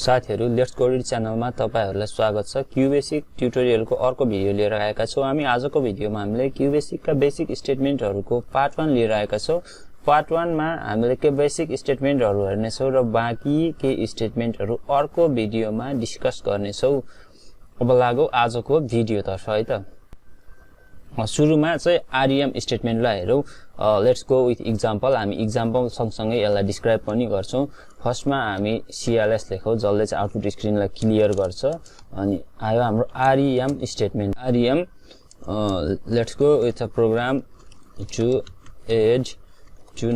साथीहरु let's code च्यानलमा तपाईहरुलाई स्वागत छ। क्यूबेसिक ट्युटोरियलको अर्को भिडियो लिएर आएका छौं। हामी आजको भिडियोमा हामीले क्यूबेसिकका बेसिक स्टेटमेन्टहरुको पार्ट 1 लिएर आएका छौं। पार्ट 1 मा हामीले के बेसिक स्टेटमेन्टहरु हेर्ने छौं र बाँकी के स्टेटमेन्टहरु अर्को भिडियोमा डिस्कस गर्ने छौं। अब लागौ आजको भिडियोतर्फ है त। सुरुमा चाहिँ REM स्टेटमेन्टलाई हेरौं। Let's go with example. हामी एक्जाम्पल सँगसँगै यसलाई डिस्क्राइब पनि गर्छौं। फर्स्टमा हामी CLS लेखौं जसले चाहिँ आउटपुट स्क्रिनलाई क्लियर गर्छ। अनि आयो हाम्रो REM statement. REM let's go with a program to add two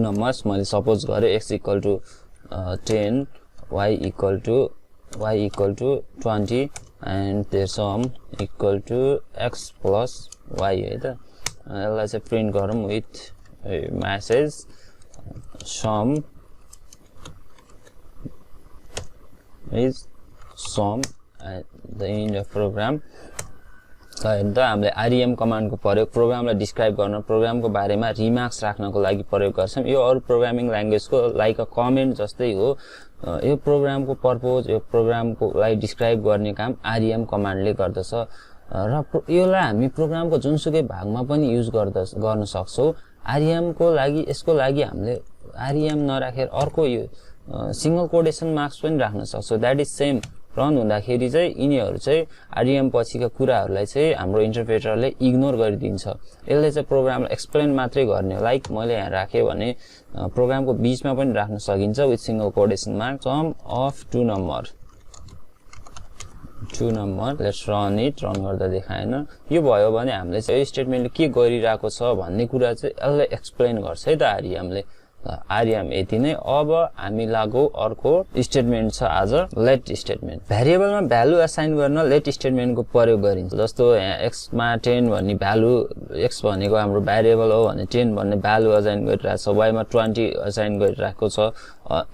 numbers मैले सपोज गरे x equal to 10 y equal to 20 and their sum equal to x plus y है त। यसलाई चाहिँ प्रिन्ट गरौँ with message sum is sum at the end of program। त हामीले REM कमान्डको प्रयोग प्रोग्रामलाई डिस्क्राइब गर्न, प्रोग्रामको बारेमा रिमार्क्स राख्नको लागि प्रयोग गर्छौं। यो अरु प्रोग्रामिङ ल्याङ्ग्वेजको लाइक अ कमेन्ट जस्तै हो। यो प्रोग्रामको पर्पज, यो प्रोग्रामको लागि डिस्क्राइब गर्ने काम REM कमान्डले गर्दछ र योलाई हामी प्रोग्रामको जुनसुकै भागमा पनि युज गर्न सक्छौं। REM को लागि यसको लागि हामीले REM नराखेर अर्को यो सिंगल कोटेसन मार्क्स पनि राख्न सक्छौं। दैट इज सेम रन हुँदाखेरि चाहिँ यिनीहरु चाहिँ REM पछिका कुराहरुलाई चाहिँ हाम्रो इन्टरप्रेटरले इग्नोर गरिदिन्छ। यसले चाहिँ प्रोग्रामलाई एक्सप्लेन मात्रै गर्ने हो। लाइक मैले यहाँ राखे भने प्रोग्रामको बीचमा पनि राख्न सकिन्छ with single quotation mark sum of two number. Let's run it. Run गर्दा देखाएन। यो भयो भने हामीले चाहिँ यो स्टेटमेन्टले के गरिरहेको छ भन्ने कुरा चाहिँ यसले एक्सप्लेन गर्छ है त REM ले। REM यति नै। अब हामी लागौ अर्को स्टेटमेन्ट छ आज लेट स्टेटमेन्ट। भेरिएबलमा भ्यालु असाइन गर्न लेट स्टेटमेन्टको प्रयोग गरिन्छ। जस्तो यहाँ x मा 10 भन्ने भ्यालु, x भनेको हाम्रो भेरिएबल हो भने 10 भन्ने भ्यालु असाइन गरिरहेको छ, y मा 20 असाइन गरिरहेको छ।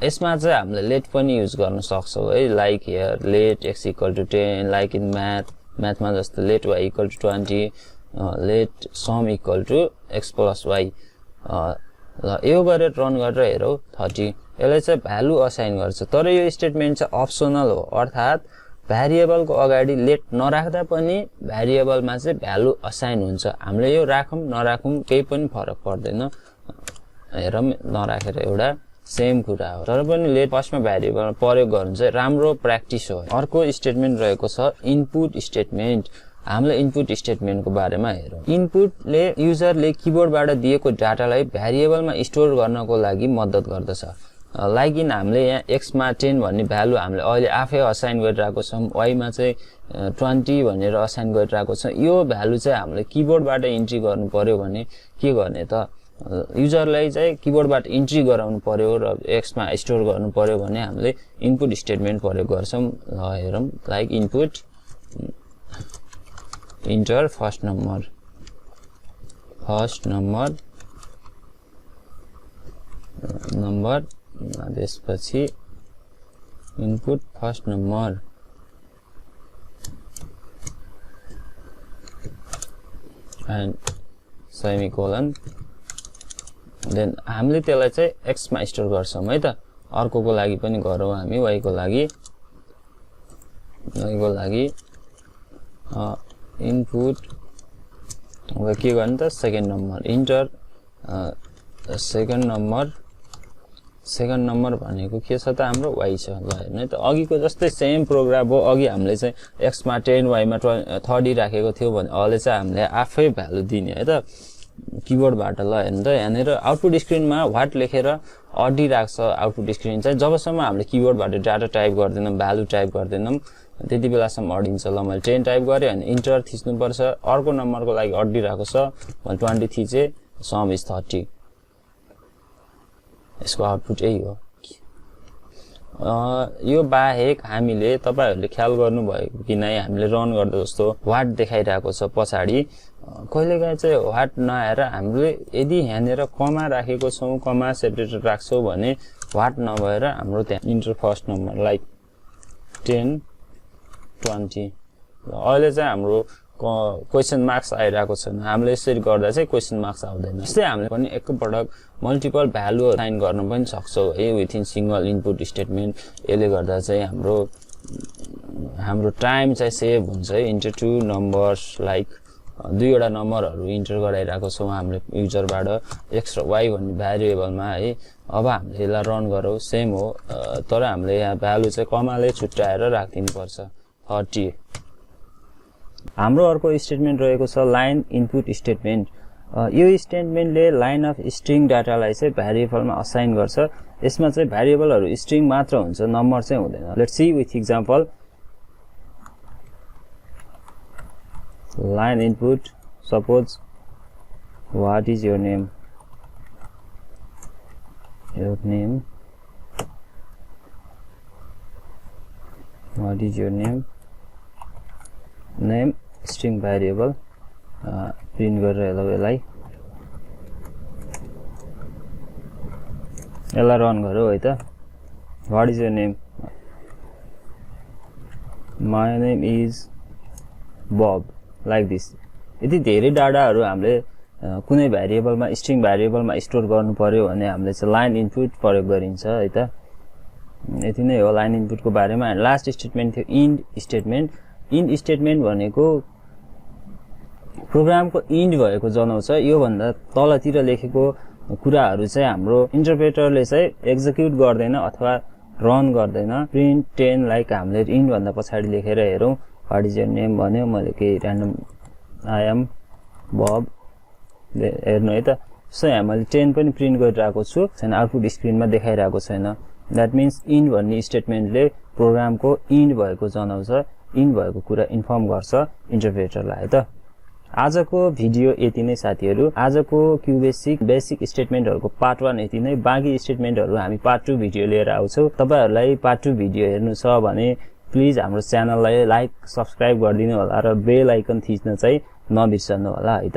यसमा चाहिँ हामीले लेट पनि युज गर्न सक्छौं है। Like here let x equal to 10, like in म्याथमा जस्तो let y equal to 20, let sum equal to x plus y। ल यो गरेर रन गरेर हेरौ 30। यसले चाहिँ भ्यालु असाइन गर्छ। तर यो स्टेटमेन्ट चाहिँ अप्सनल हो, अर्थात भेरिएबलको अगाडि लेट नराख्दा पनि भेरिएबलमा चाहिँ भ्यालु असाइन हुन्छ। हामीले यो राखौं नराखौं केही पनि फरक पर्दैन। हेरौं नराखेर एउटा सेम कुरा हो। तर पनि लेट फर्स्टमा भेरिएबल प्रयोग गर्नु चाहिँ राम्रो प्र्याक्टिस हो। अर्को स्टेटमेन्ट रहेको छ इनपुट स्टेटमेन्ट। हामीले इनपुट स्टेटमेन्टको बारेमा हेरौं। इनपुटले युजरले किबोर्डबाट दिएको डाटालाई भेरिएबलमा स्टोर गर्नको लागि मद्दत गर्दछ। लाइक इन हामीले यहाँ x मा 10 भन्ने भ्यालु हामीले अहिले आफै असाइन गरिरहेको छौं, y मा चाहिँ 20 भनेर असाइन गरिरहेको छ। यो भ्यालु चाहिँ हामीले किबोर्डबाट इन्ट्री गर्नु पर्यो भने के गर्ने त? युजरलाई चाहिँ किबोर्डबाट इन्ट्री गराउनु पर्यो र x मा स्टोर गर्नु पर्यो भने हामीले इनपुट स्टेटमेन्ट प्रयोग गर्छौं। ल हेरौं। Like input enter first number त्यसपछि input first number and semicolon। then हामीले त्यसलाई चाहिँ x मा स्टोर गर्छौं है त। अर्कोको लागि पनि गरौँ हामी। y को लागि इनपुट अब के गर्ने त second number enter second number भनेको के छ त हाम्रो y छ। ल हेर्नु त अघिको जस्तै सेम प्रोग्राम हो। अघि हामीले चाहिँ x मा 10 y मा 30 राखेको थियो भने अहिले चाहिँ हामीले आफै भ्यालु दिने है त किबोर्डबाट। ल हेर्नु त यहाँनिर आउटपुट स्क्रिनमा व्हाट लेखेर अडिराख्छ आउटपुट स्क्रिन चाहिँ। जबसम्म हामीले किबोर्डबाट डाटा टाइप गर्दैनौं, भ्यालु टाइप गर्दैनौं त्यति बेलासम्म अडिन्छ। ल मैले 10 टाइप गरे अनि इन्टर थिच्नु पर्छ। अर्को नम्बरको लागि अडिरहेको छ मैले 20 थिचे, सम इज 30। यसको आउटपुट यही हो। यो बाहेक हामीले तपाईहरुले ख्याल गर्नुभयो कि नै हामीले रन गर्दा जस्तो व्हाट देखाइरहेको छ पछाडी कहिलेकाहीँ चाहिँ व्हाट नआएर हामीले यदि यहाँनिर कमा राखेको छौं, कमा सेपरेटर राख्छौं भने व्हाट नभएर हाम्रो त्यहाँ इन्टर फर्स्ट नम्बर लाइक 10 20 अहिले चाहिँ हाम्रो क्वेशन मार्क्स आइरहेको छैन हामीले यसरी गर्दा चाहिँ क्वेशन मार्क्स आउँदैन जस्तै हामीले पनि एकपटक मल्टिपल भ्यालुहरु साइन गर्न पनि सक्छौं है विथिन सिंगल इनपुट स्टेटमेन्ट यसले गर्दा चाहिँ हाम्रो टाइम चाहिँ सेभ हुन्छ है इन्टर टु नम्बर्स लाइक दुईवटा नम्बरहरु इन्टर गराइरहेको छौं हामीले युजरबाट x र y भन्ने भेरिएबलमा है अब हामीले यसलाई रन गरौँ सेम हो तर हामीले यहाँ भ्यालु चाहिँ कमाले छुट्याएर राख्दिनु पर्छ 30 हाम्रो अर्को स्टेटमेन्ट रहेको छ लाइन इनपुट स्टेटमेन्ट यो स्टेटमेन्टले लाइन अफ स्ट्रिङ डाटालाई चाहिँ भेरिएबलमा असाइन गर्छ यसमा चाहिँ भेरिएबलहरु स्ट्रिङ मात्र हुन्छ नम्बर चाहिँ हुँदैन let's see with example line input suppose what is your name what is your name string variable print गरेर यसलाई रन गरौ है त what is your name my name is Bob like this यदि धेरै डाटाहरु हामीले कुनै भेरिएबलमा स्ट्रिङ भेरिएबलमा स्टोर गर्नु पर्यो भने हामीले चाहिँ लाइन इनपुट प्रयोग गरिन्छ है त यति नै हो लाइन इनपुटको बारेमा लास्ट स्टेटमेन्ट थियो इन्ड स्टेटमेन्ट भनेको प्रोग्रामको इन्ड भएको जनाउँछ यो भन्दा तलतिर लेखेको कुराहरु चाहिँ हाम्रो इन्टरप्रेटरले चाहिँ एक्जिक्युट गर्दैन अथवा रन गर्दैन प्रिन्ट 10 लाइक हामीले इन्ड भन्दा पछाडी लेखेर हेरौं What is your name भन्यो मैले के र्यान्डम I am Bob हेर्नु है त सो यहाँ मैले 10 पनि प्रिन्ट गरिरहेको छु छैन आउटपुट स्क्रिनमा देखाइरहेको छैन दैट मीन्स इन्ड भन्ने स्टेटमेन्टले प्रोग्रामको इन्ड भएको जनाउँछ इन्ड भएको कुरा इन्फर्म गर्छ इन्टरप्रेटरलाई है त आजको भिडियो यति नै साथीहरु आजको क्यूबेसिक बेसिक स्टेटमेन्टहरुको पार्ट 1 यति नै बाँकी स्टेटमेन्टहरु हामी पार्ट 2 भिडियो लिएर आउँछौं तपाईहरुलाई पार्ट 2 भिडियो हेर्नु छ भने प्लिज हाम्रो च्यानललाई लाइक सब्स्क्राइब गरिदिनु होला र बेल आइकन थिच्न चाहिँ नबिर्सनु होला है त